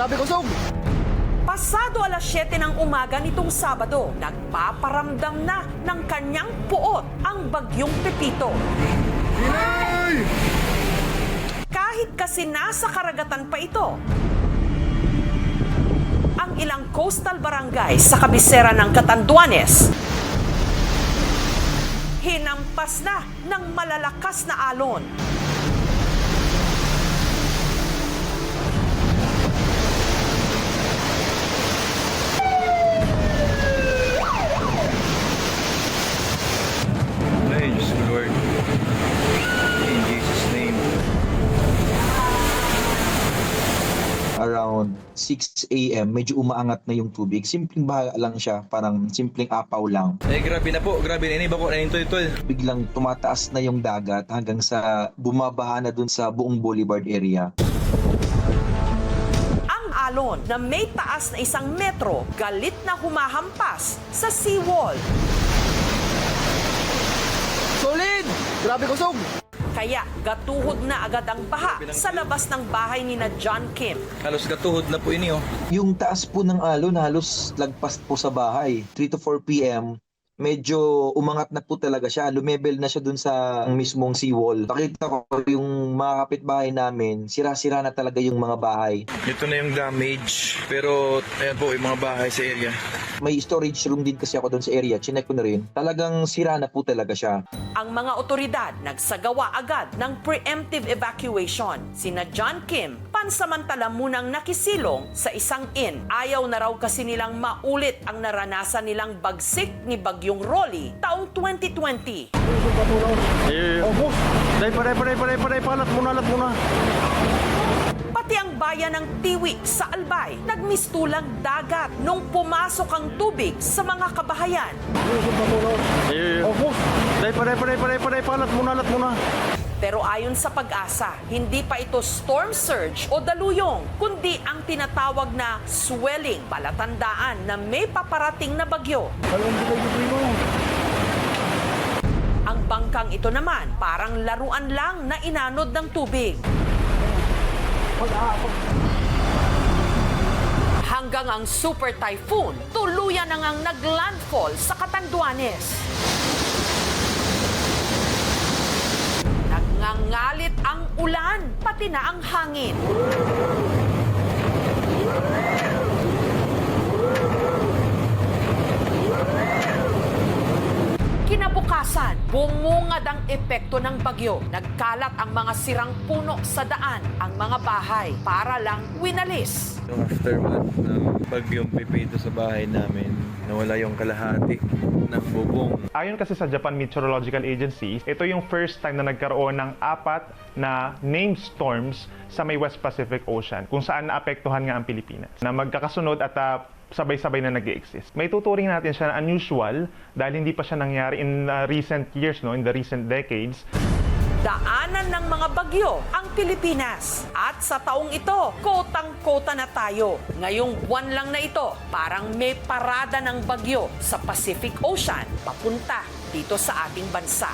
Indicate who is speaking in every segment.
Speaker 1: Grabe kusog!
Speaker 2: Pasado alas 7 ng umaga nitong Sabado, nagpaparamdam na ng kanyang puot ang bagyong Pepito.
Speaker 1: Inay!
Speaker 2: Kahit kasi nasa karagatan pa ito, ang ilang coastal barangay sa kabisera ng Catanduanes, hinampas na ng malalakas na alon.
Speaker 3: Ay, Diyos ko, Lord. In Jesus' name.
Speaker 4: Around 6 a.m., medyo umaangat na yung tubig. Simpleng baha lang siya, parang simpleng apaw lang.
Speaker 3: Ay, grabe na po. Grabe na. Ini ba ko na yung tol?
Speaker 4: Biglang tumataas na yung dagat hanggang sa bumabaha na dun sa buong Boulevard area.
Speaker 2: Ang alon na may taas na 1 metro, galit na humahampas sa seawall.
Speaker 1: Solid! Grabe kusog!
Speaker 2: Kaya gatuhod na agad ang baha sa labas ng bahay ni na John Kim.
Speaker 3: Halos gatuhod na po ini, oh.
Speaker 4: Yung taas po ng alon halos lagpas po sa bahay. 3 to 4 p.m., medyo umangat na po talaga siya. Lumebel na siya dun sa mismong seawall. Nakita ko yung mga kapitbahay namin, sira-sira na talaga yung mga bahay.
Speaker 3: Ito na yung damage. Pero, ayan po, yung mga bahay sa area.
Speaker 4: May storage room din kasi ako dun sa area. Chinek ko na rin. Talagang sira na po talaga siya.
Speaker 2: Ang mga otoridad nagsagawa agad ng preemptive evacuation. Sina John Kim, pansamantala munang nakisilong sa isang inn. Ayaw na raw kasi nilang maulit ang naranasan nilang bagsik ni Bagyong Rolly taong 2020.
Speaker 1: Palat muna.
Speaker 2: Pati ang bayan ng Tiwi sa Albay, nagmistulang dagat nung pumasok ang tubig sa mga kabahayan.
Speaker 1: Palat muna.
Speaker 2: Pero ayon sa Pag-asa, hindi pa ito storm surge o daluyong, kundi ang tinatawag na swelling, palatandaan na may paparating na bagyo. Ang bangkang ito naman, parang laruan lang na inanod ng tubig. Hanggang ang super typhoon, tuluyan na ngang naglandfall sa Catanduanes. Nagngangalit ang ulan, pati na ang hangin. Kinabukasan, bumungad ang epekto ng bagyo. Nagkalat ang mga sirang puno sa daan, ang mga bahay, para lang winalis.
Speaker 3: Yung aftermath ng bagyong Pepito sa bahay namin, nawala yung kalahati ng bubong.
Speaker 5: Ayon kasi sa Japan Meteorological Agency, ito yung first time na nagkaroon ng 4 na named storms sa may West Pacific Ocean, kung saan naapektuhan nga ang Pilipinas, na magkakasunod at sabay-sabay na nag-i-exist. May tuturing natin siya na unusual dahil hindi pa siya nangyari in recent years, in the recent decades.
Speaker 2: Daanan ng mga bagyo ang Pilipinas. At sa taong ito, kotang-kota na tayo. Ngayong buwan lang na ito, parang may parada ng bagyo sa Pacific Ocean papunta dito sa ating bansa.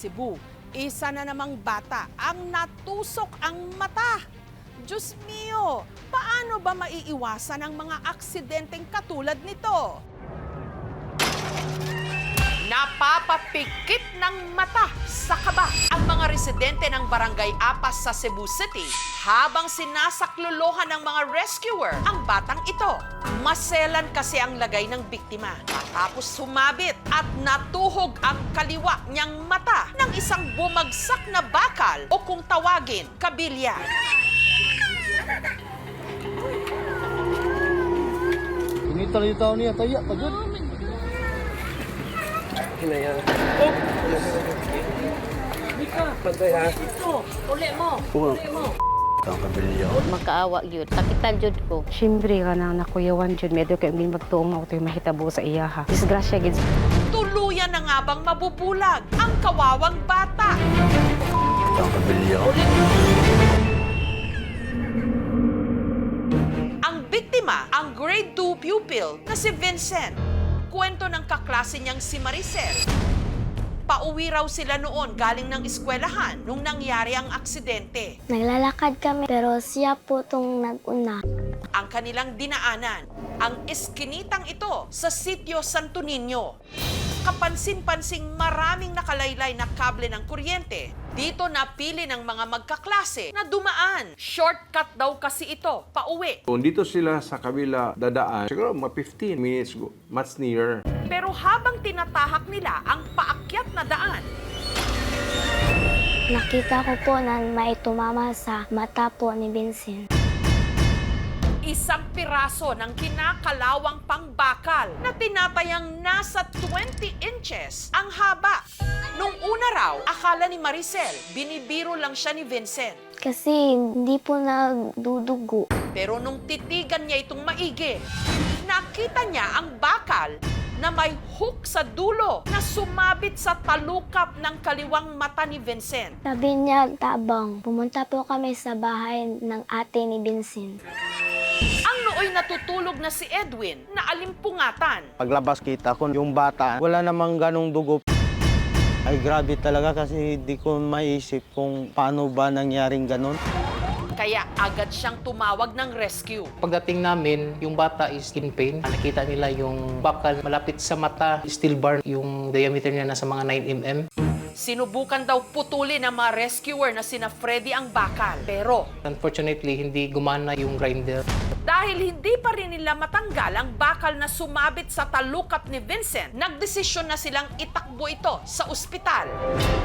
Speaker 2: Cebu, isa na namang bata ang natusok ang mata. Diyos mio, paano ba maiiwasan ang mga aksidenteng katulad nito? Napapapikit ng mata sa kaba ang mga residente ng Barangay Apas sa Cebu City habang sinasaklolohan ng mga rescuer ang batang ito. Maselan kasi ang lagay ng biktima matapos sumabit at natuhog ang kaliwa niyang mata ng isang bumagsak na bakal o kung tawagin, kabilya.
Speaker 1: Pinita-litaw niya, taya, pagod. Hinaya. Pantay ha.
Speaker 6: Uli mo.
Speaker 3: Ang kabilyo.
Speaker 6: Makaawa yun. Takitan jud ko.
Speaker 7: Siyempre ka na nakuyawan dyan. Medyo kayo magtuong na ito yung mahitabo sa iya ha. Disgrasya gid.
Speaker 2: Tuluyan na nga bang mabubulag ang kawawang bata?
Speaker 3: Ang kabilyo.
Speaker 2: trauma ang grade 2 pupil na si Vincent. Kwento ng kaklase niyang si Maricel. Pauwi raw sila noon galing ng eskwelahan nung nangyari ang aksidente.
Speaker 8: Naglalakad kami pero siya po itong nag-una.
Speaker 2: Ang kanilang dinaanan, ang eskinitang ito sa Sitio Santo Niño. Kapansin-pansing maraming nakalaylay na kable ng kuryente. Dito napili ng mga magkaklase na dumaan. Shortcut daw kasi ito, pauwi.
Speaker 9: Kung dito sila sa kabila dadaan, siguro mga 15 minutes, much nearer.
Speaker 2: Pero habang tinatahak nila ang paakyat na daan,
Speaker 8: Nakita ko po na may tumama sa mata po ni Vincent.
Speaker 2: isang piraso ng kinakalawang pangbakal na tinatayang nasa 20 inches ang haba. Nung una raw, akala ni Maricel, binibiro lang siya ni Vincent.
Speaker 8: Kasi hindi po nagdudugo.
Speaker 2: Pero nung titigan niya itong maigi, nakita niya ang bakal na may hook sa dulo na sumabit sa talukap ng kaliwang mata ni Vincent.
Speaker 8: Sabi niya, tabang, pumunta po kami sa bahay ng ate ni Vincent.
Speaker 2: Ang nooy natutulog na si Edwin na alimpungatan.
Speaker 1: Paglabas kita ko, yung bata, wala namang ganong dugo. Ay grabe talaga kasi hindi ko maisip kung paano ba nangyaring ganon.
Speaker 2: Kaya agad siyang tumawag ng rescue.
Speaker 10: Pagdating namin, yung bata is in pain. Nakita nila yung bakal malapit sa mata, steel bar, yung diameter niya nasa mga 9 mm.
Speaker 2: Sinubukan daw putulin ng mga rescuer na sina Freddy ang bakal. Pero
Speaker 10: Unfortunately, hindi gumana yung grinder.
Speaker 2: dahil hindi pa rin nila matanggal ang bakal na sumabit sa talukap ni Vincent, nagdesisyon na silang itakbo ito sa ospital.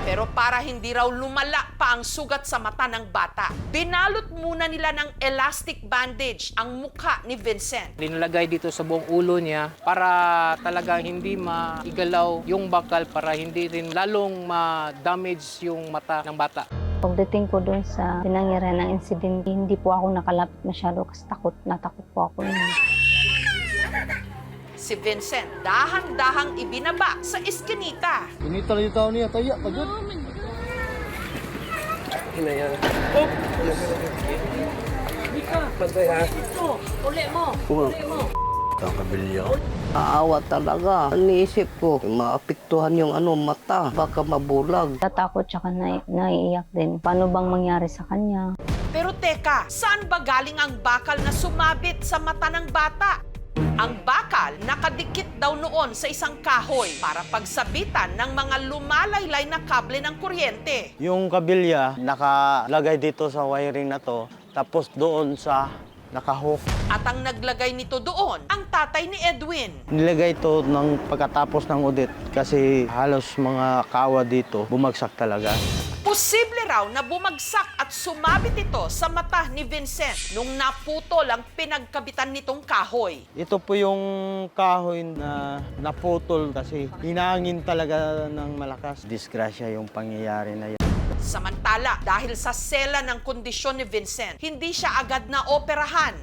Speaker 2: Pero para hindi raw lumala pa ang sugat sa mata ng bata, binalot muna nila ng elastic bandage ang mukha ni Vincent.
Speaker 10: Linalagay dito sa buong ulo niya para talagang hindi maigalaw yung bakal para hindi rin lalong ma-damage yung mata ng bata.
Speaker 7: Pagdating ko doon sa pinangyarihan ng incident, hindi po ako nakalapit masyado kasi natakot po ako.
Speaker 2: Si Vincent dahan-dahang ibinaba sa iskinita.
Speaker 1: Pinita na yung tao niya, taya, pagod. Ina yan. Oh! Pantay ha.
Speaker 6: Uli mo.
Speaker 1: Kakabilya.
Speaker 11: Naawa talaga. Iniisip ko, maapektuhan yung mata, baka mabulag.
Speaker 7: Tatakot siya naiiyak din. Paano bang mangyari sa kanya?
Speaker 2: Pero teka, saan ba galing ang bakal na sumabit sa mata ng bata? Ang bakal nakadikit daw noon sa isang kahoy para pagsabitan ng mga lumalaylay na kable ng kuryente.
Speaker 1: Yung kabilya, nakalagay dito sa wiring na to, tapos doon sa nakahook.
Speaker 2: At ang naglagay nito doon, ang tatay ni Edwin.
Speaker 1: Nilagay ito ng pagkatapos ng audit kasi halos mga kawa dito bumagsak talaga.
Speaker 2: Posible raw na bumagsak at sumabit ito sa mata ni Vincent nung naputol ang pinagkabitan nitong kahoy.
Speaker 1: Ito po yung kahoy na naputol kasi hinangin talaga ng malakas. Disgrasya yung pangyayari na yun.
Speaker 2: Samantala, dahil sa sela ng kondisyon ni Vincent, hindi siya agad na operahan.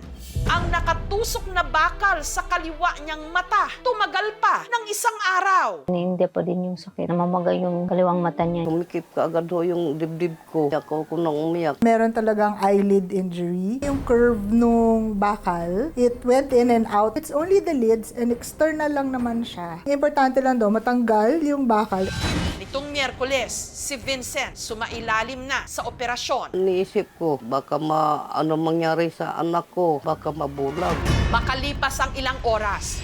Speaker 2: Ang nakatusok na bakal sa kaliwa niyang mata, tumagal pa ng isang araw.
Speaker 7: Hindi pa din yung sakit. Namamagay yung kaliwang mata niya.
Speaker 11: Umikip ka agad yung dibdib ko. Ako nang umiyak.
Speaker 12: Meron talagang eyelid injury. Yung curve nung bakal, it went in and out. It's only the lids and external lang naman siya. Importante lang daw, matanggal yung bakal.
Speaker 2: Nitong Miyerkules, si Vincent sumailalim na sa operasyon.
Speaker 11: Iniisip ko, baka mangyari sa anak ko, baka mabulag.
Speaker 2: Makalipas ang ilang oras,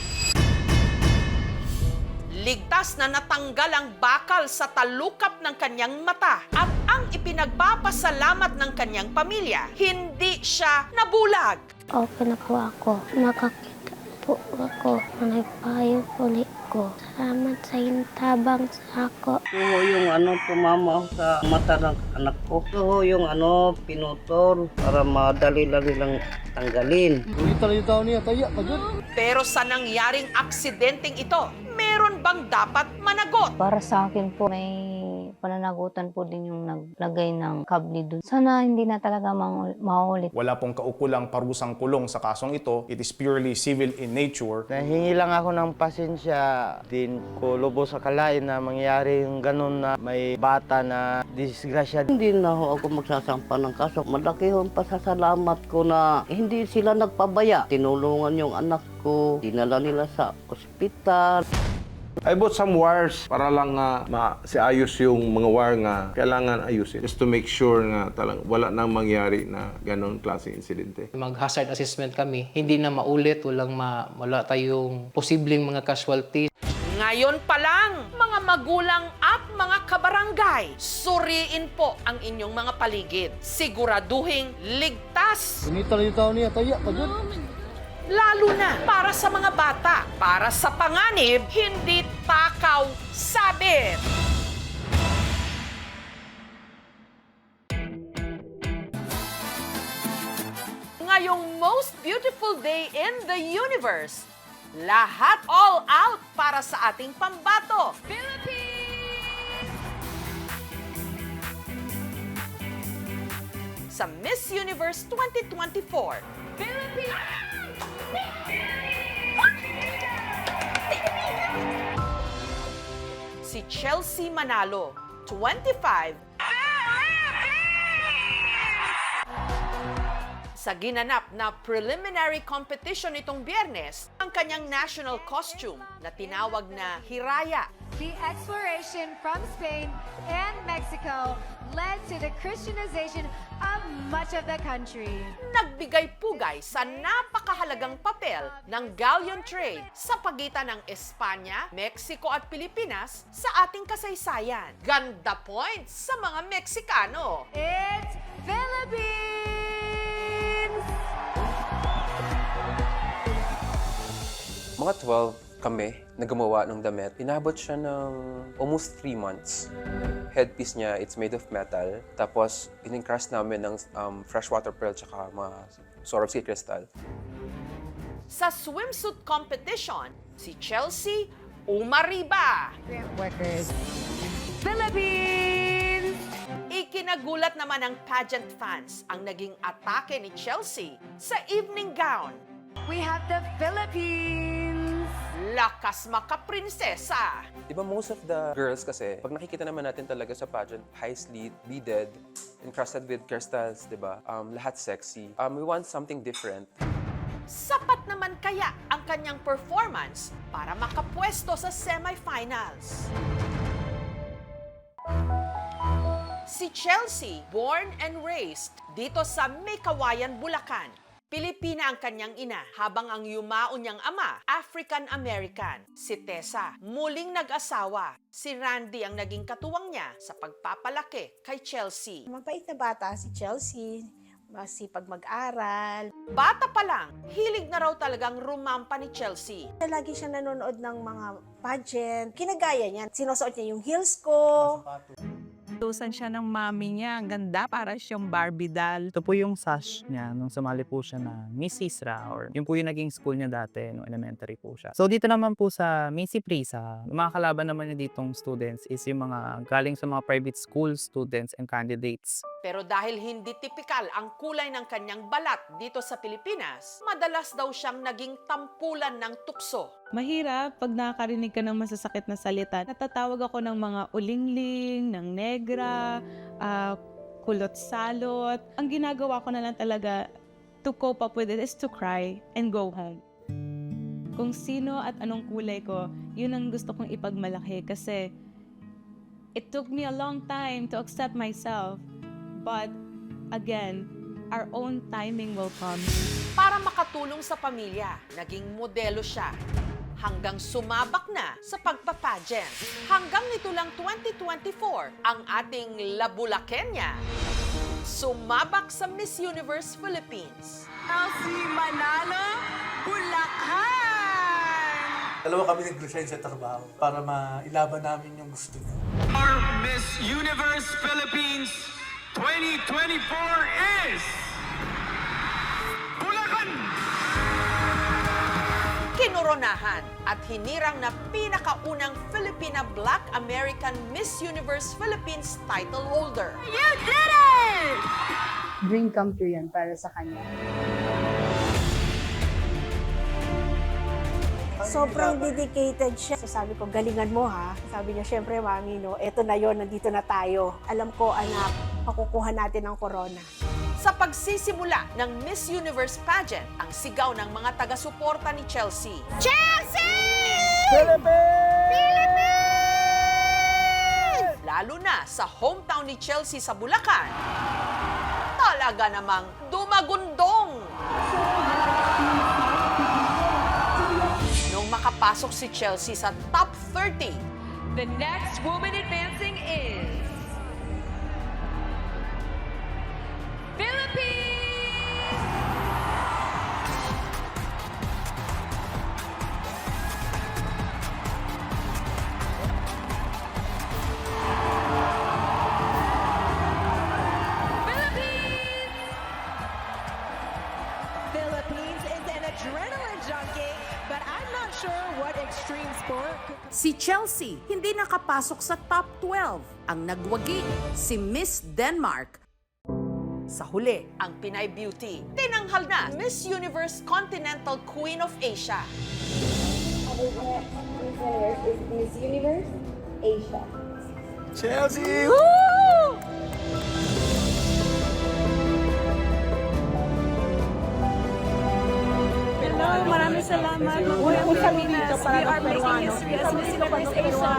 Speaker 2: ligtas na natanggal ang bakal sa talukap ng kanyang mata at ang ipinagpapasalamat ng kanyang pamilya, hindi siya nabulag.
Speaker 8: Okay na po ako. Nakakita po ako. Nagpayo ulit ko. Salamat sa intabang sa ako.
Speaker 11: Ito yung tumama sa mata ng anak ko. Ito yung pinutol para madali lang nilang tanggalin.
Speaker 1: Pinita na yung tao niya, taya, pagod.
Speaker 2: Pero sa nangyaring aksidenteng ito, meron bang dapat managot?
Speaker 7: Para sa akin po, may pananagutan po din yung naglagay ng kable dun. Sana hindi na talaga maulit.
Speaker 13: Wala pong kaukulang parusang kulong sa kasong ito. It is purely civil in nature.
Speaker 1: Nahingi lang ako ng pasensya. Din ko lubos akalain na mangyari yung ganun na may bata na disgrasya.
Speaker 11: Hindi na ho ako magsasampa ng kaso. Malaki hong pasasalamat ko na hindi sila nagpabaya. Tinulungan yung anak ko, dinala nila sa ospital.
Speaker 9: I bought some wires para lang siayos yung mga wire nga kailangan ayusin. Just to make sure nga talagang wala nang mangyari na ganon klase insidente.
Speaker 10: Mag-hazard assessment kami, hindi na maulit, wala tayong posibleng mga casualties.
Speaker 2: Ngayon pa lang, mga magulang at mga kabarangay, suriin po ang inyong mga paligid. Siguraduhing ligtas. Lalo na para sa mga bata, para sa panganib, hindi takaw sabit. Ngayong most beautiful day in the universe, lahat all out para sa ating pambato. Philippines! Sa Miss Universe 2024, Philippines! Si Chelsea Manalo, 25. Sa ginanap na preliminary competition nitong Biyernes, ang kanyang national costume na tinawag na Hiraya.
Speaker 14: The exploration from Spain and Mexico led to the Christianization of much of the country.
Speaker 2: Nagbigay pugay sa napakahalagang papel ng galleon trade sa pagitan ng Espanya, Mexico at Pilipinas sa ating kasaysayan. Ganda points sa mga Meksikano.
Speaker 14: It's Philippines!
Speaker 15: Mga 12 kami na gumawa ng damit. Inabot siya ng almost 3 months. Headpiece niya, it's made of metal. Tapos, in-encrust namin ng freshwater pearl tsaka mga Swarovski crystal.
Speaker 2: Sa swimsuit competition, si Chelsea umariba.
Speaker 14: Workers. Philippines!
Speaker 2: Ikinagulat naman ng pageant fans ang naging atake ni Chelsea sa evening gown.
Speaker 14: We have the Philippines!
Speaker 2: Lakas makaprinsesa!
Speaker 15: Diba most of the girls kasi, pag nakikita naman natin talaga sa pageant, high slit, beaded, encrusted with crystals, diba? Lahat sexy. We want something different.
Speaker 2: Sapat naman kaya ang kanyang performance para makapwesto sa semifinals. Si Chelsea, born and raised dito sa Maykawayan, Bulacan. Pilipina ang kanyang ina, habang ang yumaon niyang ama, African-American, si Tessa. Muling nag-asawa, si Randy ang naging katuwang niya sa pagpapalaki kay Chelsea.
Speaker 16: Mabait na bata si Chelsea, masipag mag-aral.
Speaker 2: Bata pa lang, hilig na raw talagang rumampa ni Chelsea.
Speaker 16: Lagi siya nanonood ng mga pageant. Kinagaya niya, sinusuot niya yung heels ko.
Speaker 17: Tusan siya ng mami niya. Ang ganda, para siyang Barbie doll.
Speaker 18: Ito po yung sash niya nung sumali po siya na Miss Isra, or yung po yung naging school niya dati nung elementary po siya. So dito naman po sa Miss Prisa, mga kalaban naman niya ditong students is yung mga galing sa mga private school students and candidates.
Speaker 2: Pero dahil hindi tipikal ang kulay ng kanyang balat dito sa Pilipinas, madalas daw siyang naging tampulan ng tukso.
Speaker 17: Mahirap pag nakakarinig ka ng masasakit na salita. Natatawag ako ng mga ulingling, ng negra, kulot-salot. Ang ginagawa ko na lang talaga to cope up with it is to cry and go home. Kung sino at anong kulay ko, yun ang gusto kong ipagmalaki kasi it took me a long time to accept myself. But again, our own timing will come.
Speaker 2: Para makatulong sa pamilya, naging modelo siya. Hanggang sumabak na sa pagpapageant. Hanggang nito lang 2024, ang ating Labulakenya sumabak sa Miss Universe Philippines.
Speaker 19: Chelsea Manalo, Bulacan!
Speaker 20: Dalawa kami nag-resign sa trabaho para mailaban namin yung gusto niya.
Speaker 21: Our Miss Universe Philippines 2024 is Bulacan!
Speaker 2: kinoronahan at hinirang na pinakaunang Filipina Black American Miss Universe Philippines title holder.
Speaker 14: You did it!
Speaker 4: Dream come true yan para sa kanya.
Speaker 16: Sobrang dedicated siya. So sabi ko, galingan mo ha. Sabi niya, syempre mami, no, eto na yon, nandito na tayo. Alam ko, anak, makukuha natin ang corona.
Speaker 2: Sa pagsisimula ng Miss Universe pageant, ang sigaw ng mga taga-suporta ni Chelsea.
Speaker 14: Chelsea!
Speaker 2: Philippines! Lalo na sa hometown ni Chelsea sa Bulacan, talaga namang dumagundong. Nung makapasok si Chelsea sa top 30,
Speaker 14: The next woman advancing is Philippines!
Speaker 22: Philippines is an adrenaline junkie, but I'm not sure what extreme sport.
Speaker 2: si Chelsea hindi nakapasok sa top 12. Ang nagwagi, si Miss Denmark. Sa huli, ang Pinay Beauty, tinanghal na Miss Universe Continental Queen of Asia.
Speaker 4: Is Miss Universe Asia.
Speaker 21: Chelsea! Woo!
Speaker 22: Hello, maraming salamat. Welcome sa Pilipinas. We are making history as Miss Universe Asia.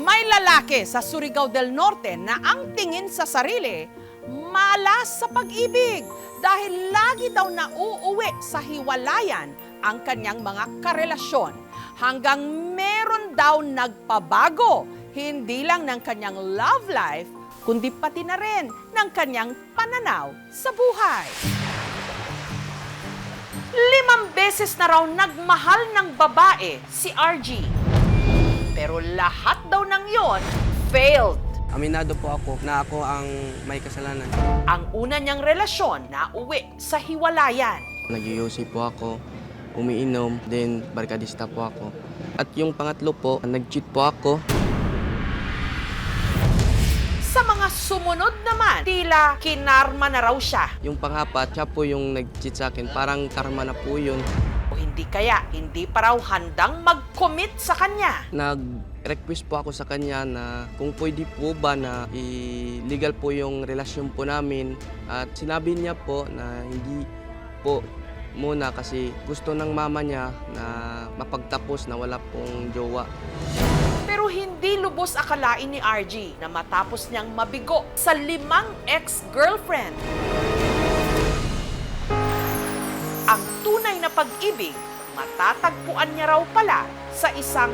Speaker 2: May lalaki sa Surigao del Norte na ang tingin sa sarili, malas sa pag-ibig dahil lagi daw nauuwi sa hiwalayan ang kanyang mga karelasyon hanggang meron daw nagpabago, hindi lang ng kanyang love life, kundi pati na rin ng kanyang pananaw sa buhay. 5 beses na raw nagmahal ng babae si RG. Pero lahat daw ng yon failed.
Speaker 23: Aminado po ako na ako ang may kasalanan.
Speaker 2: Ang una niyang relasyon na uwi sa hiwalayan.
Speaker 23: Nag-iossi po ako, umiinom, then barkadista po ako. At yung pangatlo po, nag-cheat po ako.
Speaker 2: Sa mga sumunod naman, tila kinarma na raw siya.
Speaker 23: Yung pang-apat, siya po yung nag-cheat sa akin. Parang karma na po yun.
Speaker 2: O hindi kaya, hindi pa raw handang mag-commit sa kanya.
Speaker 23: Nag-request po ako sa kanya na kung pwede po ba na illegal po yung relasyon po namin. At sinabi niya po na hindi po muna kasi gusto ng mama niya na mapagtapos na wala pong jowa.
Speaker 2: Pero hindi lubos akalain ni RG na matapos niyang mabigo sa 5 ex-girlfriend. Ang tunay na pag-ibig, matatagpuan niya raw pala sa isang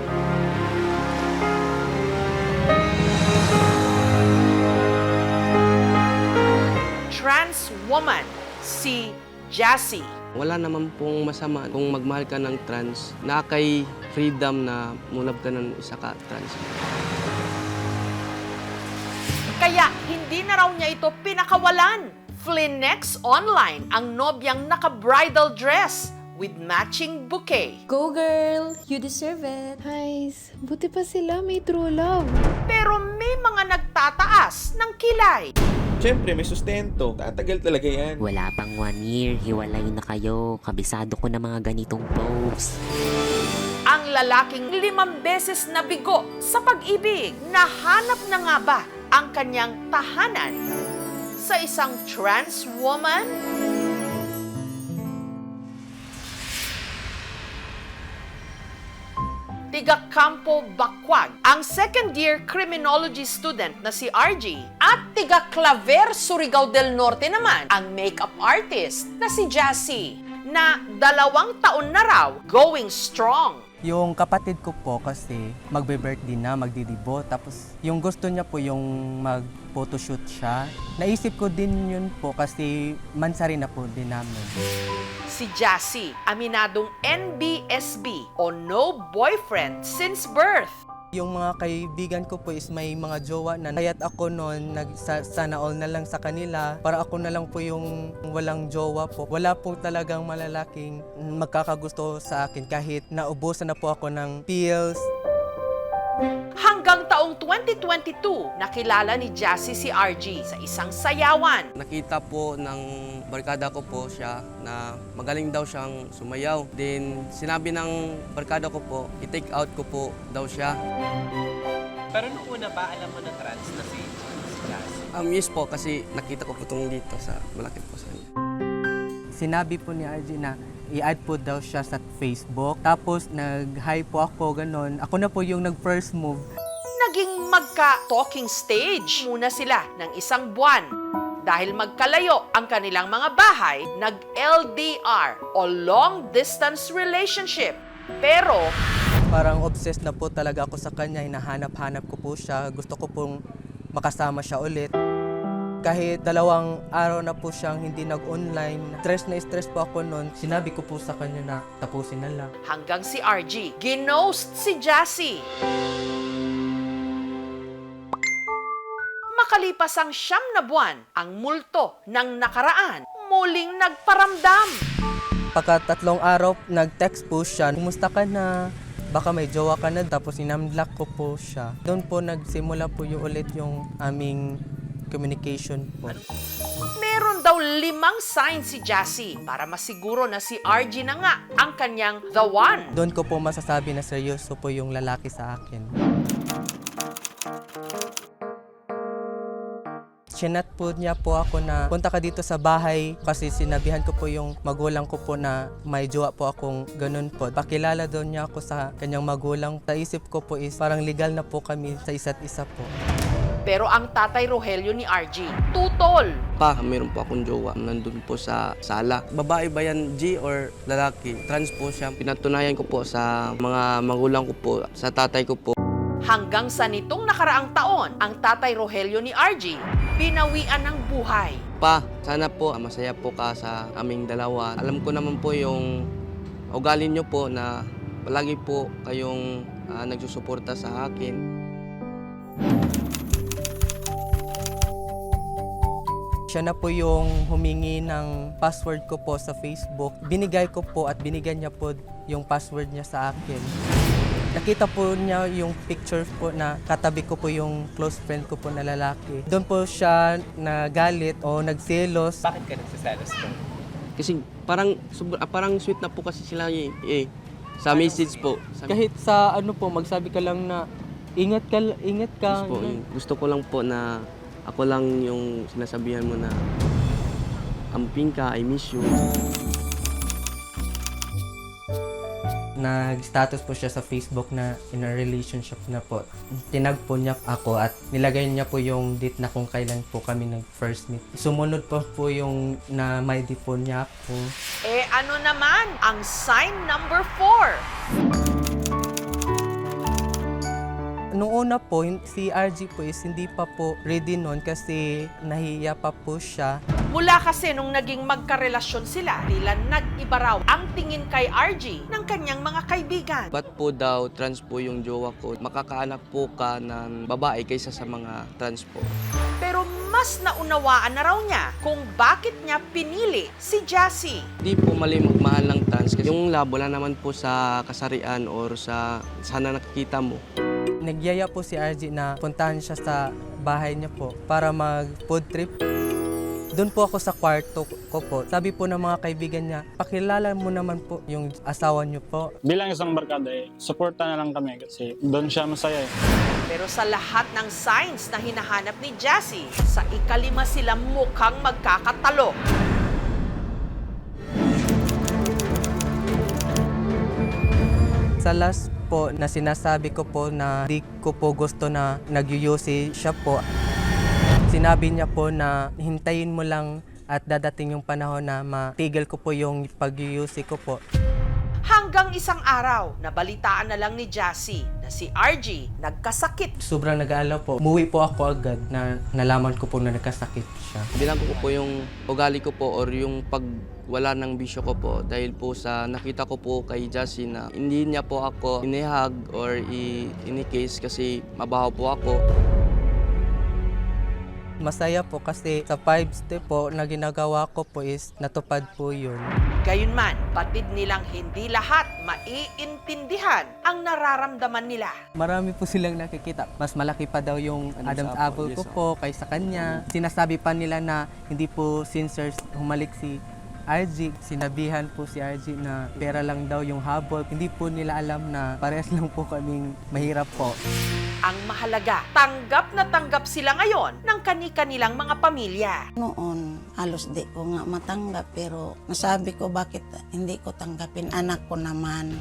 Speaker 2: trans woman, si Jassy.
Speaker 23: Wala naman pong masama kung magmahal ka ng trans na kay freedom na mulab ka ng isa ka trans.
Speaker 2: Kaya hindi na raw niya ito pinakawalan. Flinex online ang nobyang naka-bridal dress with matching bouquet.
Speaker 24: Go girl! You deserve it. Guys, buti pa sila may true love.
Speaker 2: Pero may mga nagtataas ng kilay.
Speaker 3: Siyempre, may sustento. Tatagal talaga yan.
Speaker 25: Wala pang 1 year, hiwalay na kayo. Kabisado ko na mga ganitong posts.
Speaker 2: Ang lalaking 5 beses nabigo sa pag-ibig, nahanap na nga ba ang kanyang tahanan sa isang trans woman? Tiga Campo Bacuag, ang second-year criminology student na si RG, at tiga Claver, Surigao del Norte naman, ang makeup artist na si Jassy, na 2 taon na raw going strong.
Speaker 26: Yung kapatid ko po kasi magbe-birthday na, magdidibo. Tapos yung gusto niya po yung mag-photoshoot siya. Naisip ko din yun po kasi mansari na po din namin.
Speaker 2: Si Jassy, aminadong NBSB o no boyfriend since birth.
Speaker 26: Yung mga kaibigan ko po is may mga jowa na. Kaya't ako noon, sana all na lang sa kanila. Para ako na lang po yung walang jowa po. Wala po talagang malalaking magkakagusto sa akin kahit naubusan na po ako ng pills.
Speaker 2: Hanggang taong 2022, nakilala ni Jassy si RG sa isang sayawan.
Speaker 23: Nakita po ng barkada ko po siya na magaling daw siyang sumayaw. Then sinabi ng barkada ko po, i-take out ko po daw siya.
Speaker 5: Pero nung una ba, alam mo na trans na si Jassy?
Speaker 23: Yes po, kasi nakita ko po itong dito sa malaki po sa kanya.
Speaker 26: Sinabi po ni RG na i-add po daw siya sa Facebook. Tapos nag-hi po ako, ganon. Ako na po yung nag-first move.
Speaker 2: Naging magka-talking stage muna sila ng isang buwan. Dahil magkalayo ang kanilang mga bahay, nag-LDR o long distance relationship. Pero
Speaker 26: parang obsessed na po talaga ako sa kanya. Hinahanap-hanap ko po siya. Gusto ko pong makasama siya ulit. Kahit 2 araw na po siyang hindi nag-online, stress na stress po ako noon. Sinabi ko po sa kanya na tapusin na lang.
Speaker 2: Hanggang si RG, ginost si Jassy. Makalipas ang 9 na buwan, ang multo ng nakaraan muling nagparamdam.
Speaker 26: Pagka 3 araw, nag-text po siya, kumusta ka na? Baka may jowa ka na. Tapos inamlock ko po siya. Doon po nagsimula po ulit yung aming communication po.
Speaker 2: Meron daw 5 signs si Jassy para masiguro na si RG na nga ang kanyang the one.
Speaker 26: Doon ko po masasabi na seryoso po yung lalaki sa akin. Chinat po niya po ako na punta ka dito sa bahay kasi sinabihan ko po yung magulang ko po na may jowa po akong ganun po. Pakilala doon niya ako sa kanyang magulang. Sa isip ko po is parang legal na po kami sa isa't isa po.
Speaker 2: Pero ang tatay Rogelio ni RG, tutol.
Speaker 23: Pa, meron po akong jowa. Nandun po sa sala. Babae ba yan, G, or lalaki? Trans po siya. Pinatunayan ko po sa mga magulang ko po, sa tatay ko po.
Speaker 2: Hanggang sa nitong nakaraang taon, ang tatay Rogelio ni RG, binawian ng buhay.
Speaker 23: Pa, sana po masaya po ka sa aming dalawa. Alam ko naman po yung ugali nyo po na palagi po kayong nagsusuporta sa akin.
Speaker 26: Siya na po yung humingi ng password ko po sa Facebook. Binigay ko po at binigyan niya po yung password niya sa akin. Nakita po niya yung picture po na katabi ko po yung close friend ko po na lalaki. Doon po siya nagalit o nagselos.
Speaker 5: Bakit ka nagsiselos po?
Speaker 23: Kasi parang sweet na po kasi sila sa message po.
Speaker 26: Kahit sa ano po, magsabi ka lang na ingat ka.
Speaker 23: Yes po, gusto ko lang po na ako lang yung sinasabihan mo na amping ka, I miss you.
Speaker 26: Nag-status po siya sa Facebook na in a relationship na po. Tinag po niya ako at nilagay niya po yung date na kung kailan po kami nag-first meet. Sumunod po yung na may di po niya ako.
Speaker 2: Eh ano naman ang sign number 4?
Speaker 26: Noong una po, si RG po is hindi pa po ready noon kasi nahiya pa po siya.
Speaker 2: Mula kasi nung naging magkarelasyon sila, tila nag-iba raw ang tingin kay RG ng kanyang mga kaibigan.
Speaker 23: Ba't po daw trans po yung jowa ko? Makakaanak po ka ng babae kaysa sa mga trans po.
Speaker 2: Pero mas naunawaan na raw niya kung bakit niya pinili si Jassy.
Speaker 23: Di po mali magmahal ng trans kasi yung labo wala naman po sa kasarian or sa sana nakikita mo.
Speaker 26: Nagyaya po si RG na puntahan siya sa bahay niya po para mag-food trip. Doon po ako sa kwarto ko po. Sabi po ng mga kaibigan niya, pakilala mo naman po yung asawa niyo po.
Speaker 6: Bilang isang barkada suporta na lang kami kasi doon siya masaya
Speaker 2: Pero sa lahat ng signs na hinahanap ni Jassy, sa ika-5 sila mukhang magkakatalo.
Speaker 26: Sa last po na sinasabi ko po na di ko po gusto na nag-UC siya po. Sinabi niya po na hintayin mo lang at dadating yung panahon na matigil ko po yung pag-UC ko po.
Speaker 2: Hanggang isang araw, nabalitaan na lang ni Jassy na si RG nagkasakit.
Speaker 26: Sobrang nag-aalala po. Umuwi po ako agad na nalaman ko po na nagkasakit siya.
Speaker 23: Binago ko po yung ugali ko po or yung pagwala ng bisyo ko po dahil po sa nakita ko po kay Jassy na hindi niya po ako inihag or inikis kasi mabaho po ako.
Speaker 26: Masaya po kasi sa 5 step po na ginagawa ko po is natupad po yun.
Speaker 2: Gayunman, batid nilang hindi lahat maiintindihan ang nararamdaman nila.
Speaker 26: Marami po silang nakikita. Mas malaki pa daw yung Adam's apple ko po kaysa kanya. Sinasabi pa nila na hindi po sincere humalik si RG. Sinabihan po si RG na pera lang daw yung habol. Hindi po nila alam na parehas lang po kaming mahirap po.
Speaker 2: Ang mahalaga, tanggap na tanggap sila ngayon ng kani-kanilang mga pamilya.
Speaker 1: Noon, halos di ko nga matanggap pero nasabi ko bakit hindi ko tanggapin, anak ko naman.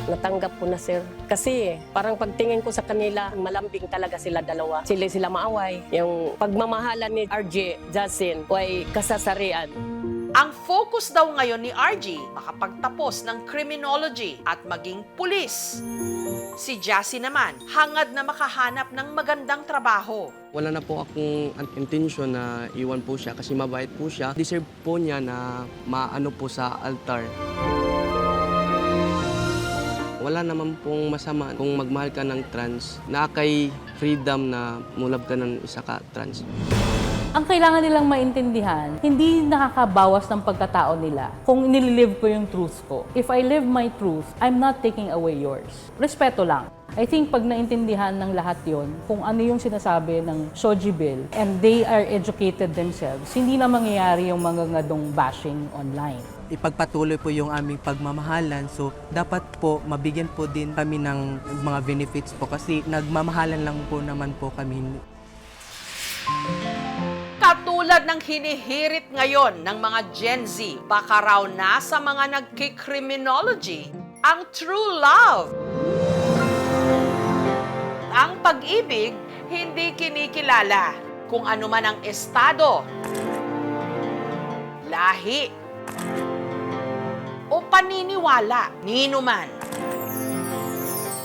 Speaker 7: Natanggap ko na, sir. Kasi parang pagtingin ko sa kanila, malambing talaga sila dalawa. Sila maaway. Yung pagmamahalan ni RJ, Jasin, ay kasasarian.
Speaker 2: Ang focus daw ngayon ni RG, makapagtapos ng criminology at maging pulis. Si Jassy naman, hangad na makahanap ng magandang trabaho.
Speaker 23: Wala na po akong intention na iwan po siya kasi mabait po siya. Deserve po niya na maano po sa altar. Wala naman pong masama kung magmahal ka ng trans, na kay freedom na mulab ka ng isa ka trans.
Speaker 8: Ang kailangan nilang maintindihan, hindi nakakabawas ng pagkatao nila kung nililive ko yung truth ko. If I live my truth, I'm not taking away yours. Respeto lang. I think pag naintindihan ng lahat yon, kung ano yung sinasabi ng Shoji Bill, and they are educated themselves, hindi na mangyayari yung mga ngadong bashing online.
Speaker 26: Ipagpatuloy po yung aming pagmamahalan. So, dapat po mabigyan po din kami ng mga benefits po kasi nagmamahalan lang po naman po kami.
Speaker 2: Katulad ng hinihirit ngayon ng mga Gen Z, baka raw nasa mga nagkikriminology ang true love. Ang pag-ibig, hindi kinikilala kung ano man ang estado, lahi, o paniniwala nino man.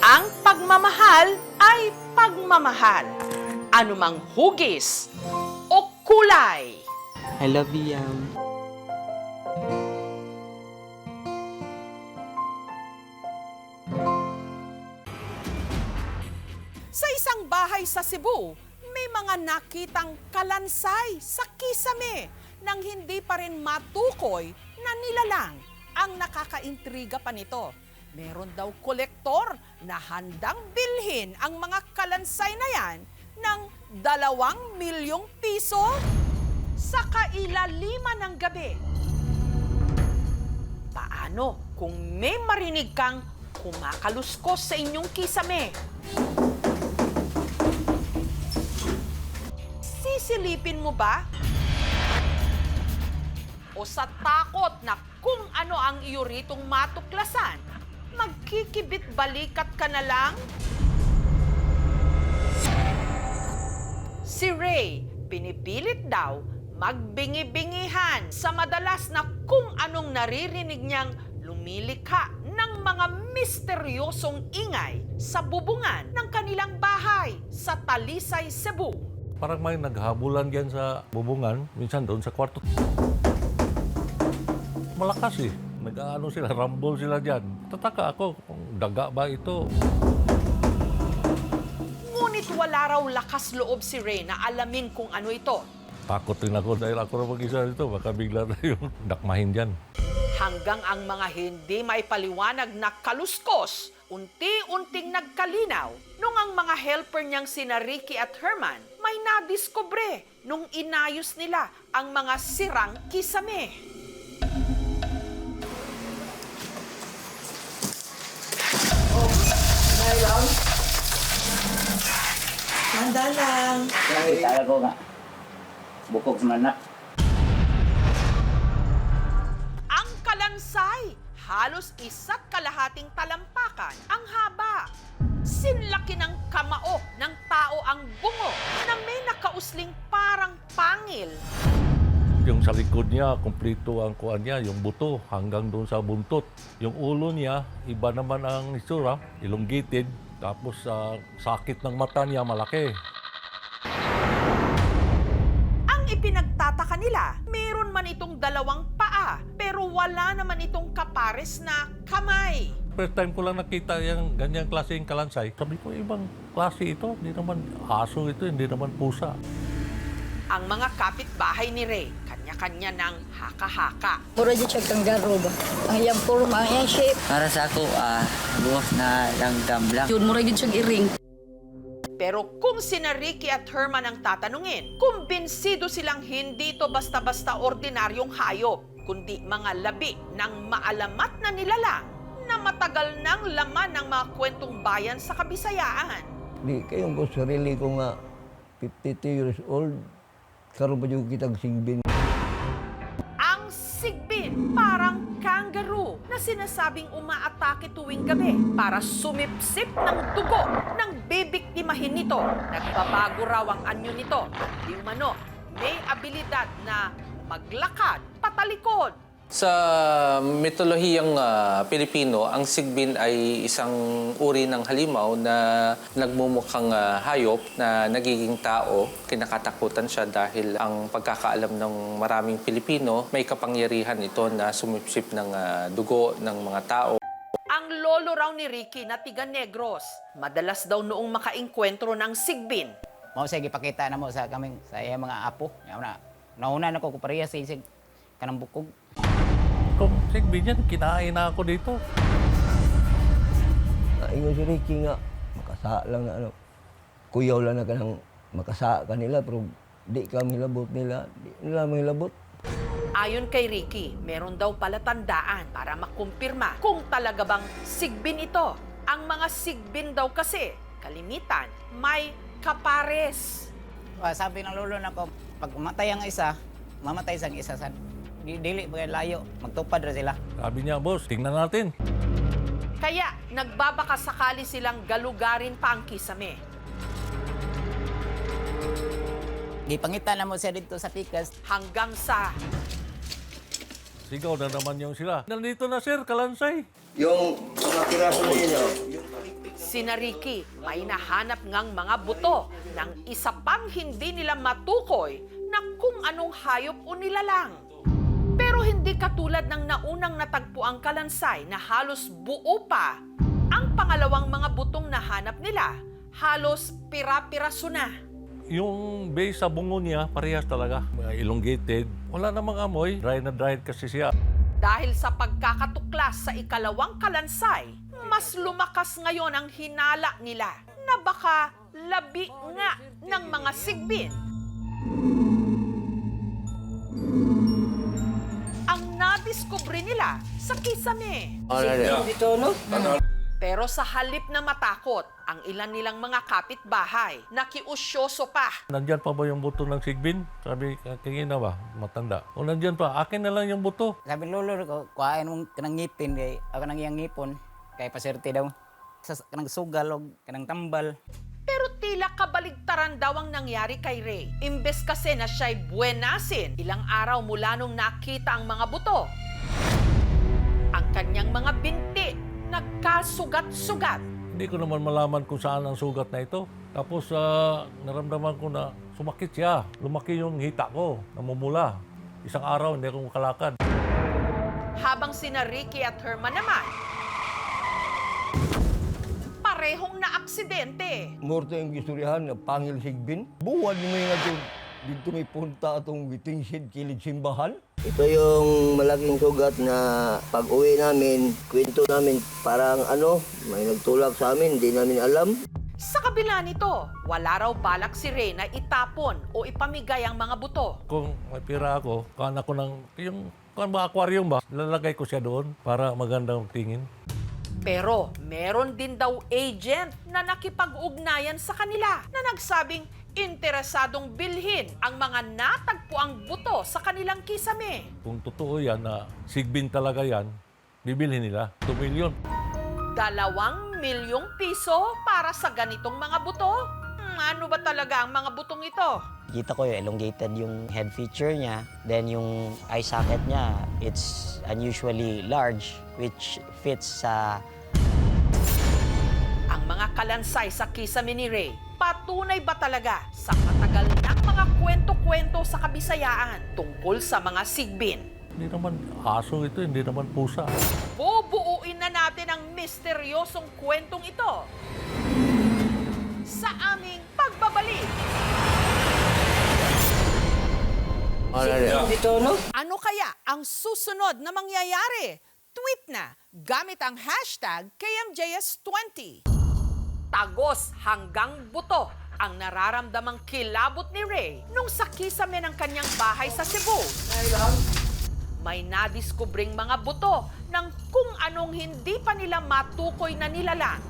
Speaker 2: Ang pagmamahal ay pagmamahal. Anumang hugis o kulay.
Speaker 26: I love you, Yam.
Speaker 2: Sa isang bahay sa Cebu, may mga nakitang kalansay sa kisame nang hindi pa rin matukoy na nilalang ang nakakaintriga pa nito. Meron daw kolektor na handang bilhin ang mga kalansay na yan ng 2 milyong piso sa kailaliman ng gabi. Paano kung may marinig kang kumakaluskos sa inyong kisame? Sisilipin mo ba? O sa takot na kung ano ang iyo ritong matuklasan, magkikibit balikat ka na lang? Si Ray, pinipilit daw magbingi-bingihan sa madalas na kung anong naririnig niyang lumilikha ng mga misteryosong ingay sa bubungan ng kanilang bahay sa Talisay, Cebu.
Speaker 11: Parang may naghabulan dyan sa bubungan, minsan doon sa kwarto. Malakas eh. Nag-ano sila, rumble sila dyan. Tataka ako kung daga ba ito.
Speaker 2: Ngunit wala raw lakas loob si Ray na alamin kung ano ito.
Speaker 11: Takot rin ako dahil ako na mag-isa dito. Baka bigla na yung dakmahin dyan.
Speaker 2: Hanggang ang mga hindi maipaliwanag na kaluskos, unti-unting nagkalinaw nung ang mga helper niyang sina Ricky at Herman may nadiskubre nung inayos nila ang mga sirang kisame.
Speaker 12: Handa lang.
Speaker 13: Kaya ko nga. Bukog manak.
Speaker 2: Ang kalansay, halos 1.5 talampakan ang haba. Sinlaki ng kamao ng tao ang bungo na may nakausling parang pangil.
Speaker 11: Yung sa likod niya, kumpleto ang kuan niya, yung buto hanggang doon sa buntot. Yung ulo niya, iba naman ang itsura, elongated. Tapos sakit ng mata niya, malaki.
Speaker 2: Ang ipinagtataka nila, meron man itong dalawang paa, pero wala naman itong kapares na kamay.
Speaker 11: First time ko lang nakita yung ganyang klaseng kalansay. Sabi ko, ibang klase ito. Hindi naman aso ito, hindi naman pusa.
Speaker 2: Ang mga kapitbahay ni Ray, kanya-kanya ng haka-haka.
Speaker 9: Mura dyan siya kanggaro ba? Ang iyang forma, ang iyang shape.
Speaker 10: Para sa ako, buwak na langgam lang.
Speaker 9: Yun, mura dyan siya iring.
Speaker 2: Pero kung sina Ricky at Herman ang tatanungin, kumbinsido silang hindi ito basta-basta ordinaryong hayop, kundi mga labi ng maalamat na nilalang na matagal nang laman ng mga kwentong bayan sa Kabisayaan.
Speaker 15: Di kayong ko sarili ko nga 52 years old, karon pa yung kitag sigbin.
Speaker 2: Ang sigbin, parang kangaroo na sinasabing umaatake tuwing gabi para sumipsip ng dugo ng bibiktimahin nito. Nagbabago raw ang anyo nito. Di umano, may abilidad na maglakad patalikod.
Speaker 5: Sa mitolohiyang Pilipino, ang sigbin ay isang uri ng halimaw na nagmumukhang hayop na nagiging tao. Kinakatakutan siya dahil ang pagkakaalam ng maraming Pilipino, may kapangyarihan ito na sumipsip ng dugo ng mga tao.
Speaker 2: Ang lolo raw ni Ricky na tiga Negros, madalas daw noong makainkwentro ng sigbin.
Speaker 13: Mao sige pakita na mo sa kaming sa iya mga apo. Nauna na ko pareha sa isig kanang bukog.
Speaker 11: Kung sigbin yan, kinain na ako dito.
Speaker 15: Ingon si Ricky nga, makasa lang na kuyaw lang na kanang makasa kanila, pero di kami labot nila, di nila may labot.
Speaker 2: Ayon kay Ricky, meron daw pala tandaan para makumpirma kung talaga bang sigbin ito. Ang mga sigbin daw kasi, kalimitan, may kapares.
Speaker 13: Sabi ng lolo na ko, pag umatay ang isa, mamatay sang isa sa dili ba layo, magtupad ra sila.
Speaker 11: Sabi niya, boss, tingnan natin.
Speaker 2: Kaya nagbabaka sakali silang galugarin pa ang kisame.
Speaker 13: Gipangita na mo siya dito sa pikas.
Speaker 2: Hanggang sa...
Speaker 11: Sigaw na naman yung sila. Nandito na sir, kalansay.
Speaker 15: Yung mga piraso ninyo.
Speaker 2: Sina Ricky, may nahanap ngang mga buto ng isa pang hindi nila matukoy na kung anong hayop o nilalang. Pero hindi katulad ng naunang natagpuang kalansay na halos buo pa. Ang pangalawang mga butong nahanap nila, halos pira-piraso na.
Speaker 11: Yung base sa bungo niya, parehas talaga. Elongated. Wala namang amoy. Dry na dry kasi siya.
Speaker 2: Dahil sa pagkakatuklas sa ikalawang kalansay, mas lumakas ngayon ang hinala nila na baka labi nga ng mga sigbin. Ang nadiskubre nila sa kisame.
Speaker 15: Dito, no?
Speaker 2: Pero sa halip na matakot, ang ilan nilang mga kapitbahay, nakiusyoso pa.
Speaker 11: Nandyan pa ba yung buto ng sigbin? Sabi, kingin na ba? Matanda. O nandyan pa, akin na lang yung buto.
Speaker 13: Sabi lolo ko, kuhain mong kanang ngipin, kay ako nang iyang ngipon, kay paserte daw. Sa kanang sugal o kanang tambal.
Speaker 2: Pero tila kabaligtaran daw ang nangyari kay Ray. Imbes kasi na siya'y buenasin, ilang araw mula nung nakita ang mga buto. Ang kanyang mga binti, nagkasugat-sugat.
Speaker 11: Hindi ko naman malaman kung saan ang sugat na ito. Tapos naramdaman ko na sumakit siya. Lumaki yung hita ko, namumula. Isang araw hindi ako makalakad.
Speaker 2: Habang sina Ricky at Herman naman, parehong na-aksidente.
Speaker 15: Morto yung gistoryahan na pangil sigbin. Buwan mo yung ito. Dito may punta atong gitingsid kilid simbahan. Ito yung malaking sugat na pag-uwi namin, kwento namin parang may nagtulak sa amin, hindi namin alam.
Speaker 2: Sa kabila nito, wala raw balak si Ray na itapon o ipamigay ang mga buto.
Speaker 11: Kung may pira ako, kuhan ako ng, yung aquarium ba, lalagay ko siya doon para magandang tingin.
Speaker 2: Pero meron din daw agent na nakipag-ugnayan sa kanila na nagsabing interesadong bilhin ang mga natagpuang buto sa kanilang kisame.
Speaker 11: Kung totoo yan na sigbin talaga yan, bibilhin nila 2 million.
Speaker 2: 2 milyong piso para sa ganitong mga buto? Ano ba talaga ang mga butong ito?
Speaker 10: Kita ko yung elongated yung head feature niya. Then yung eye socket niya, it's unusually large, which fits sa...
Speaker 2: Ang mga kalansay sa kisame ni Ray, patunay ba talaga sa matagal ng mga kwento-kwento sa Kabisayaan tungkol sa mga sigbin?
Speaker 11: Hindi naman aso ito, hindi naman pusa.
Speaker 2: Bubuuin na natin ang misteryosong kwentong ito sa aming pagbabalik. Ano kaya ang susunod na mangyayari? Tweet na gamit ang hashtag KMJS20. Tagos hanggang buto ang nararamdamang kilabot ni Ray nung sa kisame ng kanyang bahay sa Cebu. May nadiskubring mga buto ng kung anong hindi pa nila matukoy na nilalang.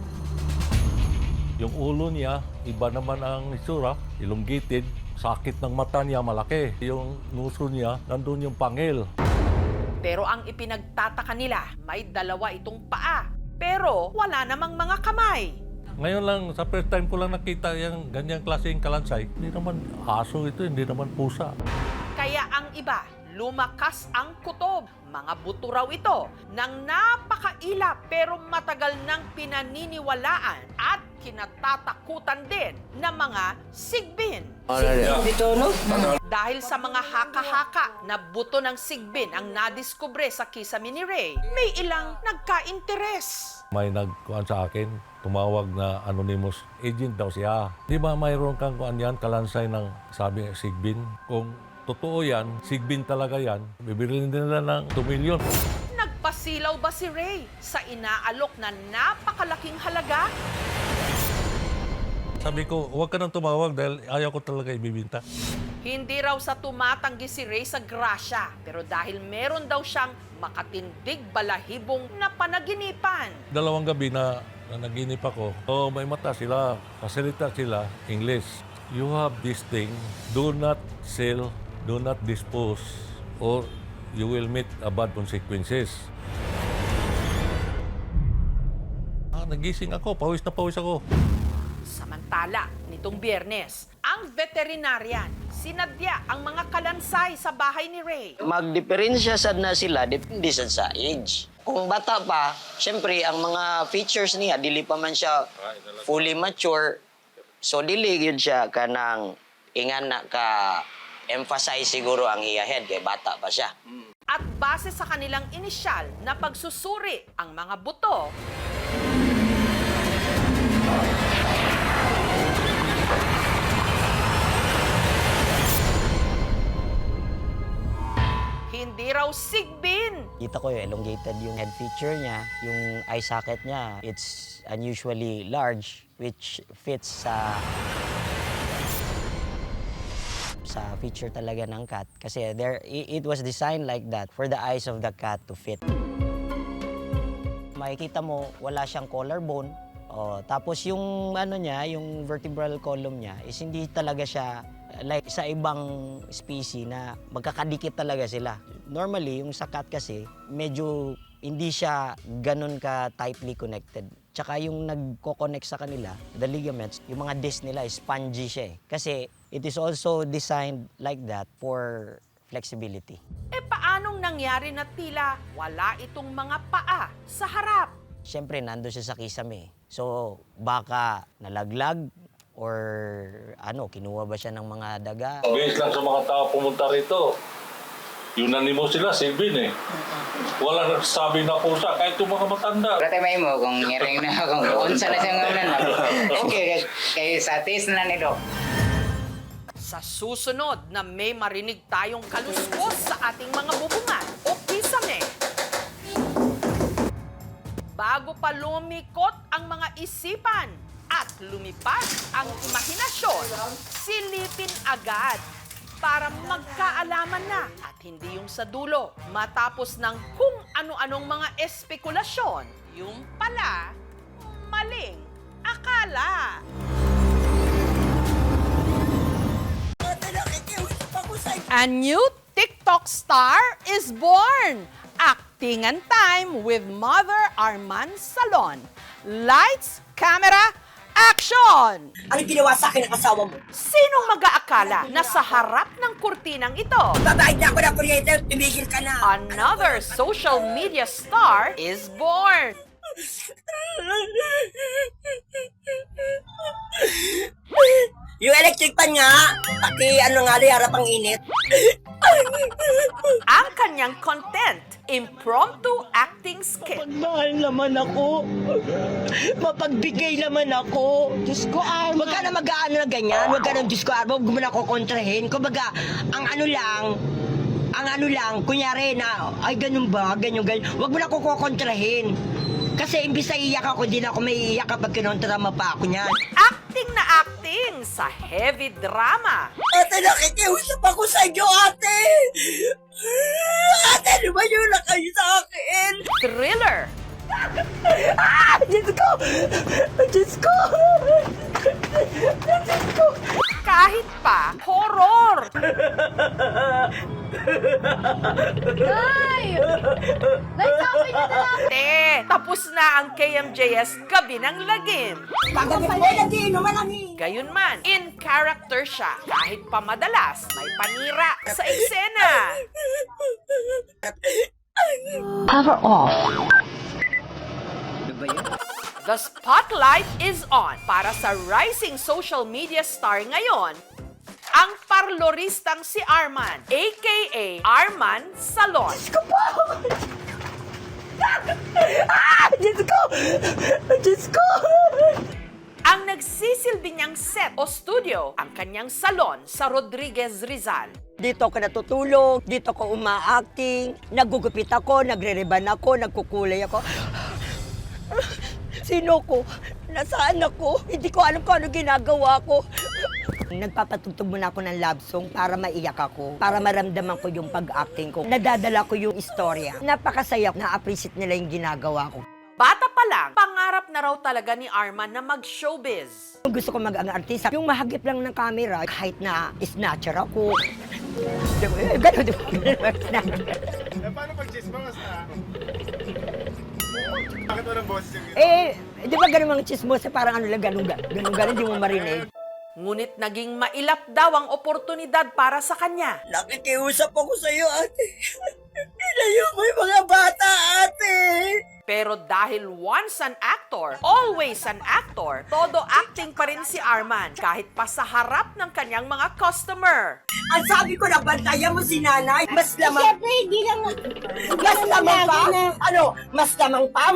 Speaker 11: Yung ulo niya, iba naman ang itsura, elongated. Sakit ng mata niya, malaki. Yung nuso niya, nandun yung pangil.
Speaker 2: Pero ang ipinagtataka nila, may dalawa itong paa. Pero wala namang mga kamay.
Speaker 11: Ngayon lang, sa first time ko lang nakita yung ganyang klaseng kalansay. Hindi naman aso ito, hindi naman pusa.
Speaker 2: Kaya ang iba, lumakas ang kutob. Mga buto raw ito ng napakaila pero matagal nang pinaniniwalaan at kinatatakutan din ng mga sigbin. Dahil sa mga haka-haka na buto ng sigbin ang nadiskubre sa kisame ni Ray, may ilang nagka-interes.
Speaker 11: May nagkuhan sa akin, tumawag na anonymous agent daw siya. Di ba mayroon kang kuhan yan, kalansay ng sabi ng sigbin? Kung totoo yan, sigbin talaga yan, bibilin din nila ng 2 million.
Speaker 2: Nagpasilaw ba si Ray sa inaalok na napakalaking halaga?
Speaker 11: Sabi ko, huwag ka nang tumawag dahil ayaw ko talaga ibibinta.
Speaker 2: Hindi raw sa tumatanggi si Ray sa grasya, pero dahil meron daw siyang makatindig balahibong na panaginipan.
Speaker 11: 2 gabi na naginip ako, may mata sila, kasalita sila, English. You have this thing, do not sell, do not dispose, or you will meet a bad consequences. Nagising ako, pawis na pawis ako.
Speaker 2: Samantala, nitong Biyernes, ang veterinarian sinadya ang mga kalansay sa bahay ni Ray.
Speaker 10: Magdiferensya sad na sila, depende sad sa age. Kung bata pa, syempre, ang mga features niya, dili pa man siya fully mature. So, dili yun siya kanang ingan na ka-emphasize siguro ang iya head, kay bata pa siya.
Speaker 2: At base sa kanilang inisyal na pagsusuri, ang mga buto hindi raw sigbin.
Speaker 10: Kita ko yung elongated yung head feature niya, yung eye socket niya, it's unusually large, which fits sa feature talaga ng cat. Kasi it was designed like that for the eyes of the cat to fit. Makikita mo, wala siyang collarbone. Tapos yung yung vertebral column niya is hindi talaga siya like sa ibang species na magkakadikit talaga sila. Normally, yung sa cat kasi, medyo hindi siya ganun ka tightly connected. Tsaka yung nagko-connect sa kanila, the ligaments, yung mga disc nila, spongy siya eh. Kasi it is also designed like that for flexibility.
Speaker 2: Paanong nangyari na tila wala itong mga paa sa harap?
Speaker 10: Siyempre, nandun siya sa kisame. So, baka nalaglag or kinuha ba siya ng mga daga?
Speaker 11: Base lang sa mga tao pumunta rito. Unanimous sila, sigbin eh. Wala nagsasabi na pusa, kahit yung mga matanda.
Speaker 13: Kata may mo, kung ngiring na, kung unsa na siyang okay, kay sa taste na ni Doc.
Speaker 2: Sa susunod na may marinig tayong kaluskos sa ating mga bubungan o kisame. Bago pa lumikot ang mga isipan at lumipad ang imahinasyon, silipin agad para magkaalaman na at hindi yung sa dulo matapos ng kung ano-anong mga espekulasyon, yung pala maling akala. A new TikTok star is born! Actingan time with Mother Arman Salon. Lights, camera, Action!
Speaker 10: Ano ginawa sa akin ng asawa mo?
Speaker 2: Sinong mag-aakala na sa harap ng kurtinang ito,
Speaker 10: Babayad na ako ng kuryente, tumigil ka na.
Speaker 2: another social media star is born?
Speaker 10: Yung electric pan nga, pati ano nga rin, harap ang init.
Speaker 2: Ang kanyang content, impromptu acting skit.
Speaker 10: Mahal naman ako. Mapagbigay naman ako. Diyos ko, Arma. Huwag ka na mag-aano na ganyan. Huwag ka na, Diyos ko, Arma. Huwag mo na ako kontrahin. Kumbaga, ang ano lang, kunyari na, ay ganun ba, ganyan. Huwag mo na ako kukontrahin. Kasi imbis na iyak ako, hindi na ako may iyak kapag kinontra mo pa ako niyan.
Speaker 2: Acting na acting sa heavy drama.
Speaker 10: Ate, nakikiusap ako sa inyo, ate! Ate, lumayo na kayo sa akin!
Speaker 2: Thriller.
Speaker 10: Diyos ko! Diyos ko! Diyos ko!
Speaker 2: Kahit pa, horror.
Speaker 22: Nay! Nay, sabi niyo na lang!
Speaker 2: Tapos na ang KMJS Gabi ng Lagim.
Speaker 10: Pagdating mo, nagiinuman ang
Speaker 2: Gayunman, in character siya. Kahit pa madalas, may panira sa eksena.
Speaker 10: Cover off.
Speaker 2: The spotlight is on para sa rising social media star ngayon, ang parloristang si Arman, aka Arman Salon.
Speaker 10: Diyos ko! Diyos ko!
Speaker 2: Ang nagsisilbi niyang set o studio, ang kanyang salon sa Rodriguez Rizal.
Speaker 10: Dito ako natutulog, dito ako uma-acting, nagugupit ako, nagre-reban ako, nagkukulay ako. Sino ko? Nasaan ako? Hindi ko alam kung ano ginagawa ko. Nagpapatugtog muna ako ng love song para maiyak ako, para maramdaman ko yung pag-acting ko. Nadadala ko yung istorya. Napakasaya, na-appreciate nila yung ginagawa ko.
Speaker 2: Bata pa lang, pangarap na raw talaga ni Arman na mag-showbiz.
Speaker 10: Gusto ko mag-artista, yung mahagip lang ng camera, kahit na snatcher ako. Gano'n, di ba?
Speaker 21: Paano pag chismas na? Bakit walang boses yung
Speaker 10: Di ba ganun mga chismos, parang ano lang, ganun, di mo marinig.
Speaker 2: Ngunit naging mailap daw ang oportunidad para sa kanya.
Speaker 10: Nakikiusap ako sa iyo, ate. Ilayo mo yung mga bata, ate.
Speaker 2: Pero dahil once an actor, always an actor, todo acting pa rin si Arman kahit pa sa harap ng kanyang mga customer.
Speaker 10: Ang sabi ko na bantayan mo si nanay, mas lamang.
Speaker 22: Siyempre, hindi lang...
Speaker 10: Mas lamang pa? Ano? Mas lamang pa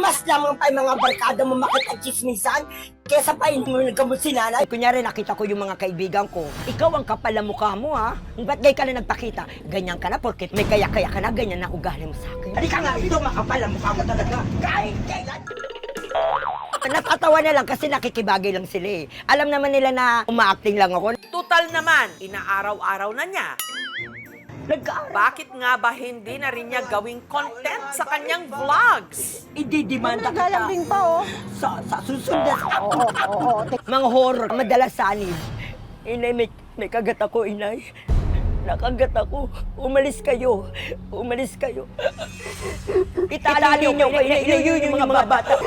Speaker 10: yung mga barkada mo makikachismisan kesa pa hindi mo nagkamot si nanay. Kunyari nakita ko yung mga kaibigan ko, ikaw ang kapal na mukha mo ha? Ba't gay ka na nagpakita? Ganyan ka na porket may kaya-kaya ka na, ganyan na ugali mo sa akin. Halika nga, ito makapal na mukha mo talaga. Kailan? Natatawa na lang kasi nakikibagay lang sila eh. Alam naman nila na umaacting lang ako.
Speaker 2: Tutal naman, inaaraw-araw na niya. Bakit nga ba hindi na rin niya gawing content sa kanyang vlogs?
Speaker 10: Ididimanda kita. Nagalambing pa oh. Sa susunod. Oo. Mga horror, madalas sanib. Inay, may kagat ako, inay. Nakagat ako. Umalis kayo. Itali niyo kayo. Ilayo yung mga bata.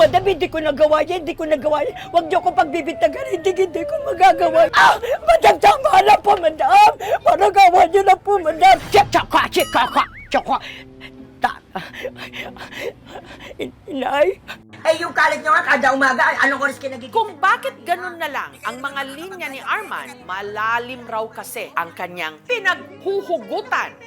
Speaker 10: Madam, hindi ko nagawa yan. Huwag niyo ko pagbibitagan. Hindi ko magagawa. Madam, tama na po, madam. Managawa niyo na po, madam. Tsaka. Inay? Yung kalit niyo nga kada umaga, anong oras kinagigit?
Speaker 2: Kung bakit ganun na lang ang mga linya ni Arman, malalim raw kasi ang kanyang pinaghuhugutan.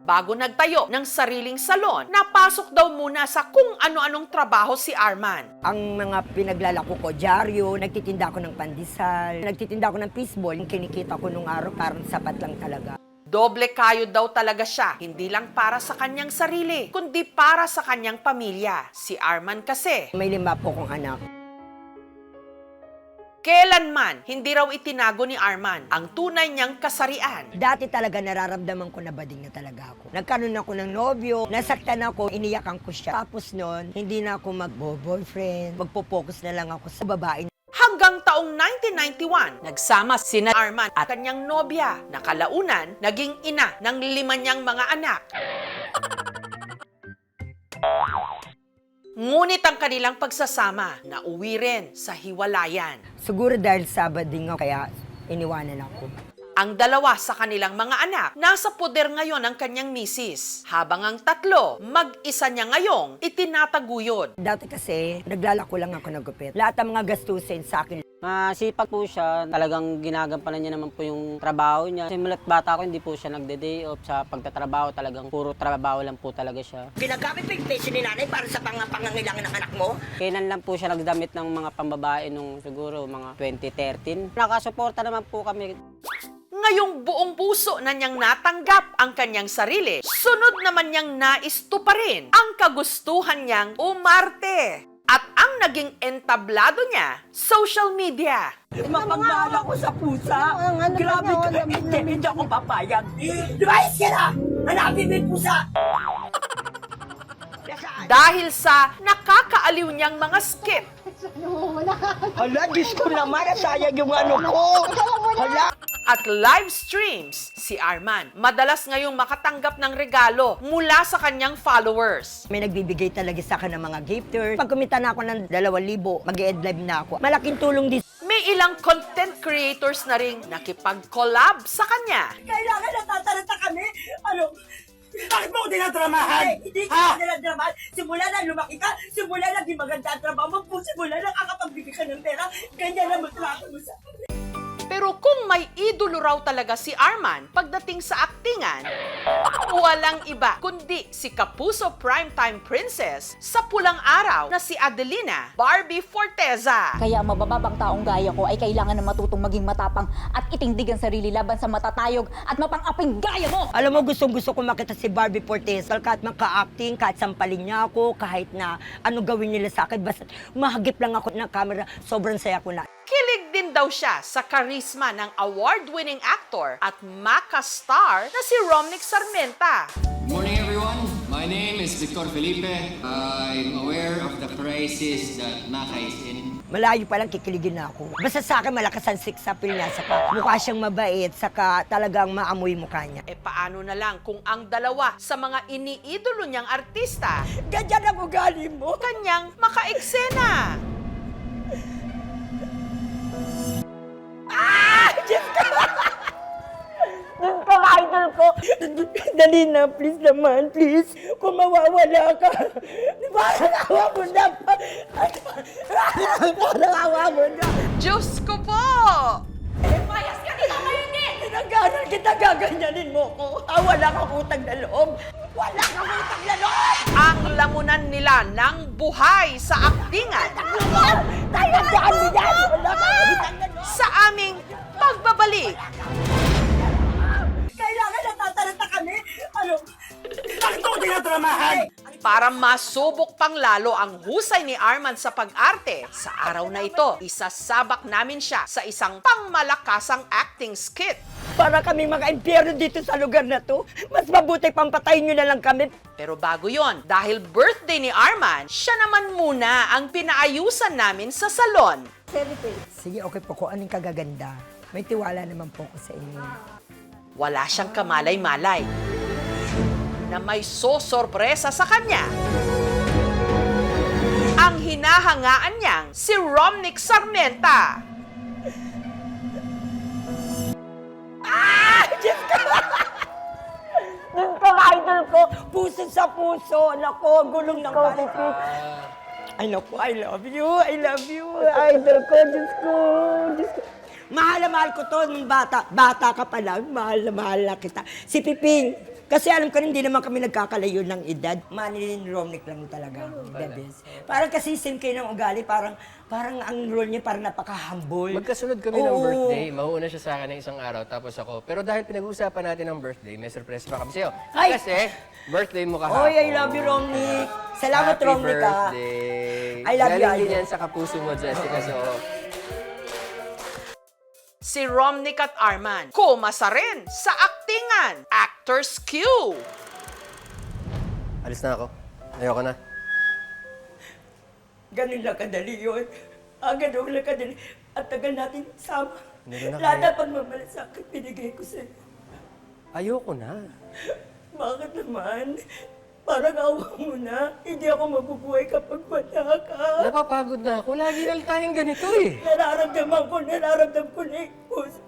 Speaker 2: Bago nagtayo ng sariling salon, napasok daw muna sa kung ano-anong trabaho si Arman.
Speaker 10: Ang mga pinaglalako ko, dyaryo, nagtitinda ako ng pandesal, nagtitinda ako ng fishball. Yung kinikita ko nung araw, parang sapat lang talaga.
Speaker 2: Doble kayo daw talaga siya, hindi lang para sa kanyang sarili, kundi para sa kanyang pamilya. Si Arman kasi,
Speaker 10: May 5 po kong anak.
Speaker 2: kailanman hindi raw itinago ni Arman ang tunay niyang kasarian.
Speaker 10: Dati talaga nararamdaman ko na bading na talaga ako. Nagkaroon ako ng nobyo, nasaktan ako, iniyakan ko siya. Tapos noon, hindi na ako mag-boyfriend, magpo-focus na lang ako sa babae.
Speaker 2: Hanggang taong 1991, nagsama sina Arman at kanyang nobya na kalaunan naging ina ng 5 niyang mga anak. Ngunit ang kanilang pagsasama na uwi rin sa hiwalayan.
Speaker 14: Siguro dahil Sabading ako, kaya iniwanan ako.
Speaker 2: Ang dalawa sa kanilang mga anak, nasa poder ngayon ng kanyang misis. Habang ang tatlo, mag-isa niya ngayong itinataguyod.
Speaker 14: Dati kasi, naglalako lang ako ng gupit. Lahat ng mga gastusin sa akin.
Speaker 16: Masipag po siya, talagang ginagampanan niya naman po yung trabaho niya. Simulat bata ko, hindi po siya nagde-day off sa pagtatrabaho, talagang puro trabaho lang po talaga siya.
Speaker 14: Ginagamit mo yung pension ni nanay para sa pangangailangan ng anak mo?
Speaker 16: Kailan lang po siya nagdamit ng mga pambabae nung siguro mga 2013. Nakasuporta naman po kami.
Speaker 2: Ngayong buong puso na niyang natanggap ang kanyang sarili, sunod naman niyang naistuparin ang kagustuhan niyang umarte. At ang naging entablado niya, social media.
Speaker 14: Mapagmahal ako sa pusa. Grabe ka, hindi ako papayag. Lumayas ka na! Hanapin mo yung pusa!
Speaker 2: Dahil sa nakakaaliw niyang mga skit.
Speaker 14: Hala, Diyos ko naman, nasayag yung ano ko. Hala.
Speaker 2: At live streams, si Arman madalas ngayong makatanggap ng regalo mula sa kanyang followers.
Speaker 14: May nagbibigay talaga sa akin ng mga gifters. Pag kumita na ako ng 2,000, mag-e-end live na ako. Malaking tulong din.
Speaker 2: May ilang content creators na ring nakipag-collab sa kanya.
Speaker 14: Kailangan natatarata kami. Ano? Bakit mo ko dinadramahan? Hindi ka dinadramahan. Simula na lumaki ka, simula na di maganda ang trabaho mo, simula na kakapagbigay ka ng pera, ganyan na matrato mo sa akin.
Speaker 2: Pero kung may idolo raw talaga si Arman pagdating sa aktingan, walang iba kundi si Kapuso Primetime Princess sa pulang araw na si Adelina Barbie Forteza.
Speaker 9: Kaya mabababang taong gaya ko ay kailangan na matutong maging matapang at itindig ang sarili laban sa matatayog at mapang-aping gaya mo!
Speaker 14: Alam mo, gustong-gusto ko makita si Barbie Forteza kahit maka-acting, kahit sampalin niya ako, kahit na ano gawin nila sa akin, basta mahagip lang ako ng camera, sobrang saya ko na.
Speaker 2: Kilig din daw siya sa charisma ng award-winning actor at Maka star na si Romnick Sarmenta.
Speaker 17: Good morning, everyone. My name is Victor Felipe. I'm aware of the crisis that Maka is in.
Speaker 14: Malayo pa lang kikiligin na ako. Basta sa akin malakas ang sex appeal niya, saka mukha siyang mabait, saka talagang maamoy mukha niya.
Speaker 2: E paano na lang kung ang dalawa sa mga iniidolo niyang artista,
Speaker 14: ganyan ang ugali mo,
Speaker 2: kanyang maka-eksena?
Speaker 14: Diyos ko! Diyos ko, idol ko! Dali na, please naman, please. Kung mawawala ka, parang awa mo na. Parang awa mo na.
Speaker 2: Diyos ko po!
Speaker 14: Mayas ka dito ngayon din! Tinaganan kita, gaganyanin mo ko. Wala kang utang na loob. Wala kang utang na loob!
Speaker 2: Ang lamunan nila ng buhay sa aktingan.
Speaker 14: Tayo dyan mo yan! Wala kang utang na loob!
Speaker 2: Sa aming pagbabalik.
Speaker 14: Kailangan natatarata kami. Ano? Bakit mo dinadramahan?
Speaker 2: Para masubok pang lalo ang husay ni Arman sa pag-arte, sa araw na ito, isasabak namin siya sa isang pangmalakasang acting skit.
Speaker 14: Para kami mga impyerno dito sa lugar na to, mas mabuti pang patayin nyo na lang kami.
Speaker 2: Pero bago yon, dahil birthday ni Arman, siya naman muna ang pinaayusan namin sa salon.
Speaker 14: Sige, okay po. Kung anong kagaganda, may tiwala naman po ko sa inyo.
Speaker 2: Wala siyang kamalay-malay na may sosorpresa sa kanya. Ang hinahangaan niyang si Romnick Sarmenta.
Speaker 14: Diyos ko! Diyos ko, idol ko! Puso sa puso! Nako, gulong ng bata. Ay, naku, I love you! I love you! Idol ko, Diyos ko! Diyos ko! Mahal na mahal ko to nung bata. Bata ka pa lang, mahal na kita. Si Piping, kasi alam ko rin, hindi naman kami nagkakalayo ng edad. Manilin Romnick lang talaga. The best. Parang kasi sin kayo ng ugali, parang ang role niya parang napaka-humble.
Speaker 18: Magkasunod kami ng birthday. Mauna siya sa akin ng isang araw, tapos ako. Pero dahil pinag-uusapan natin ng birthday, may surprise pa kami sa'yo.
Speaker 14: Ay!
Speaker 18: Kasi, birthday mo kahapon.
Speaker 14: Oy, I love you, Romnick. Salamat, Romnick,
Speaker 18: Happy birthday.
Speaker 14: I love you,
Speaker 18: Galing din
Speaker 14: idol.
Speaker 18: yan sa kapuso mo, Jessica. So,
Speaker 2: Si Romnick at Arman, kumasa rin sa aktingan. Actors Q.
Speaker 18: alis na ako. Ayoko na.
Speaker 14: Ganun lang kadali yun. Ganun lang kadali. At tagal natin sama.
Speaker 18: Hindi ko na
Speaker 14: Lahat
Speaker 18: kaya.
Speaker 14: ng pagmamalasakit binigay ko sa'yo.
Speaker 18: Ayoko na.
Speaker 14: Bakit naman? Parang awa mo na. Hindi ako mabubuhay kapag wala ka.
Speaker 18: Napapagod na ako. Lagi na tayong ganito eh.
Speaker 14: Nararamdaman ko na yung puso.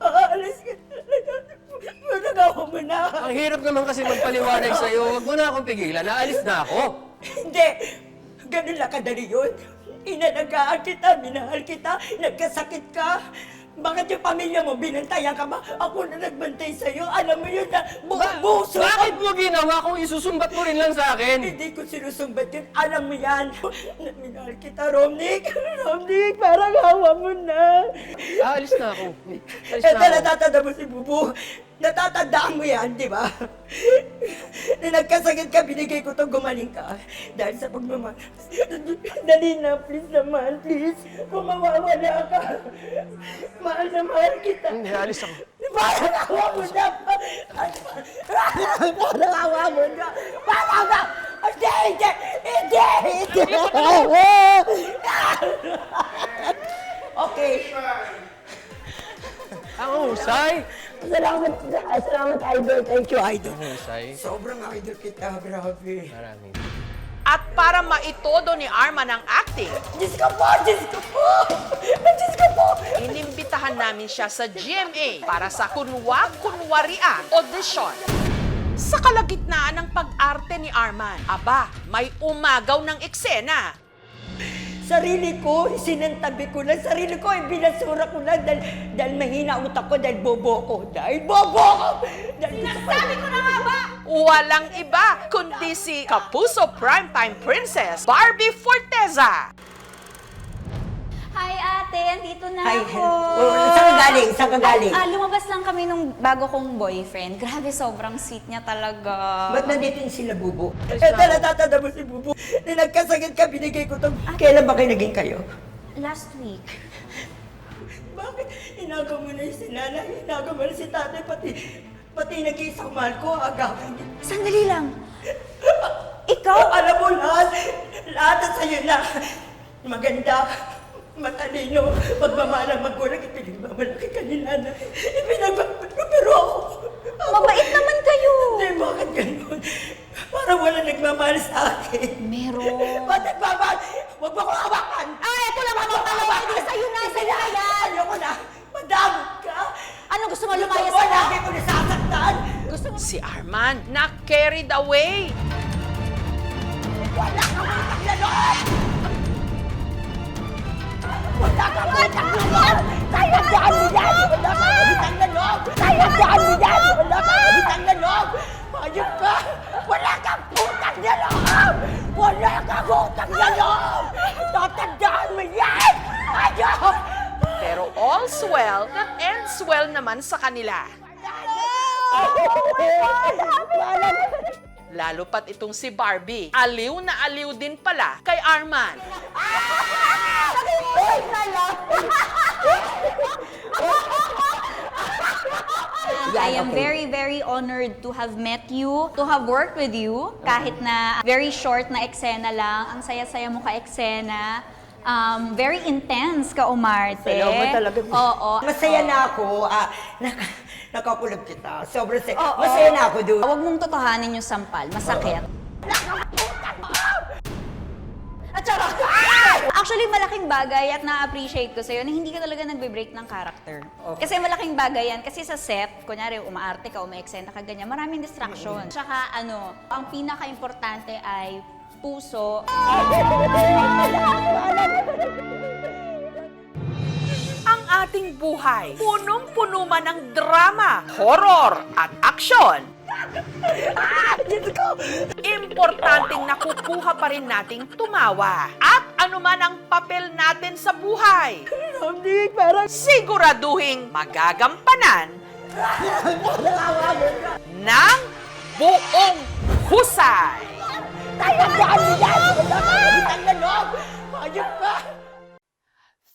Speaker 14: Aalis ka talaga. Parang awa mo na.
Speaker 18: Ang hirap naman kasi magpaliwanag sa'yo. Huwag mo na akong pigilan. Naalis na ako.
Speaker 14: Hindi. Ganun lang kadali yun. Inalagaan kita, minahal kita, nagkasakit ka. Bakit yung pamilya mo, binantayan ka ba? Ako na nagbantay sa'yo. Alam mo yun na buso.
Speaker 18: Bakit mo ginawa kung isusumbat mo rin lang sa akin?
Speaker 14: Hindi ko sinusumbat yun. Alam mo yan. Minahal kita, Romnick. Romnick, parang hawa mo na.
Speaker 18: Aalis na ako. Alis
Speaker 14: Eto,
Speaker 18: na ako.
Speaker 14: natatanda mo si Bubu. Natatandaan mo yan, di ba? Na nagkasakit ka, binigay ko to, gumaling ka. Dahil sa pagmamahal. Dali na, please naman, please. Kung mawawala ka. Mahal na mahal kita.
Speaker 18: Hindi, alis ako.
Speaker 14: Parang awa mo na. Parang awa mo na. Parang awa. Hindi. Okay.
Speaker 18: Ang husay.
Speaker 14: Salamat, Idol. Thank you, Idol.
Speaker 18: Ang husay.
Speaker 14: Sobrang idol kita, grabe.
Speaker 18: Maraming.
Speaker 2: At para maitodo ni Arman ang acting,
Speaker 14: Diyos ko po! Diyos ko po! Diyos ko po!
Speaker 2: inimbitahan namin siya sa GMA para sa kunwa-kunwarian audition. Sa kalagitnaan ng pag-arte ni Arman, aba, may umagaw ng eksena.
Speaker 14: Sarili ko, sinantabi ko lang. Sarili ko, binasura ko lang dahil mahina utak ko, dahil bobo ko.
Speaker 2: Sinasabi ko na nga ba? Walang iba, kundi si Kapuso Primetime Princess, Barbie Forteza.
Speaker 9: Hi ate, andito na
Speaker 14: Hi,
Speaker 9: ako.
Speaker 14: Saan ka galing?
Speaker 9: Lumabas lang kami nung bago kong boyfriend. Grabe, sobrang sweet niya talaga.
Speaker 14: Ba't nandito yung sila, Bubu? Eto, natatanda mo si Bubu. Na nagkasakit ka, binigay ko to. Kailan ba kayo naging kayo?
Speaker 9: Last week.
Speaker 14: Bakit? Inagaw mo na yung sinanay, inagaw mo na si tatay, pati nag-iisang mahal ko, agawin niya.
Speaker 9: Sandali lang. Ikaw?
Speaker 14: Alam mo lahat na sa'yo na maganda, matalino, magmamahal ang magulang, ipinagmamalaki ka ni nanay. Pero ako...
Speaker 9: Mabait naman kayo.
Speaker 14: Hindi, bakit ganun? Parang wala nagmamahal sa akin.
Speaker 9: Meron.
Speaker 14: Ba't nagmamahal? Huwag mo akong hawakan!
Speaker 9: Ito lang ako talaga. Hindi sa'yo na. Sa'yo na yan.
Speaker 14: Ayoko na. Madamot ka.
Speaker 9: Ano, gusto mo lumayas
Speaker 14: Gusto mo,
Speaker 9: na?
Speaker 14: lagi ko nasasaktan.
Speaker 2: Si Arman na carried away.
Speaker 14: Wala kang utang na loob! Wala kang utang na loob! Sayang mo yan! Wala kang utang na loob! Sayang mo yan! Wala kang utang na loob! Ayun ka! Wala kang utang na loob! Wala kang utang na loob! Tatandaan mo yan! Ayun!
Speaker 2: Pero all's well that ends well naman sa kanila. Lalo pat itong si Barbie, aliw na aliw din pala kay Arman.
Speaker 9: I am very, very honored to have met you, to have worked with you. Kahit na very short na eksena lang, ang saya-saya mo ka-eksena. Very intense ka, umarte.
Speaker 14: Salamat talaga.
Speaker 9: Oo.
Speaker 14: Masaya na ako. Nakakulog kita. Sobrang saya. Masaya na ako doon.
Speaker 9: Huwag mong totohanin yung sampal. Masakit. At saka, actually, malaking bagay at na-appreciate ko sa'yo na hindi ka talaga nagbe-break ng character. Kasi malaking bagay yan. Kasi sa set, kunyari, umaarte ka, uma-eksena ka, ganyan, maraming distraction. Tsaka, ang pinaka-importante ay puso.
Speaker 2: Ang ating buhay, punong-puno man ng drama, horror at aksyon. Importanteng nakukuha pa rin nating tumawa. At anuman ang papel natin sa buhay, siguraduhing magagampanan ng buong husay.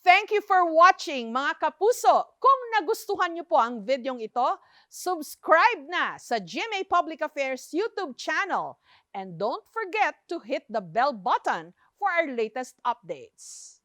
Speaker 2: Thank you for watching, mga kapuso. Kung nagustuhan niyo po ang videong ito, subscribe na sa GMA Public Affairs YouTube channel. And don't forget to hit the bell button for our latest updates.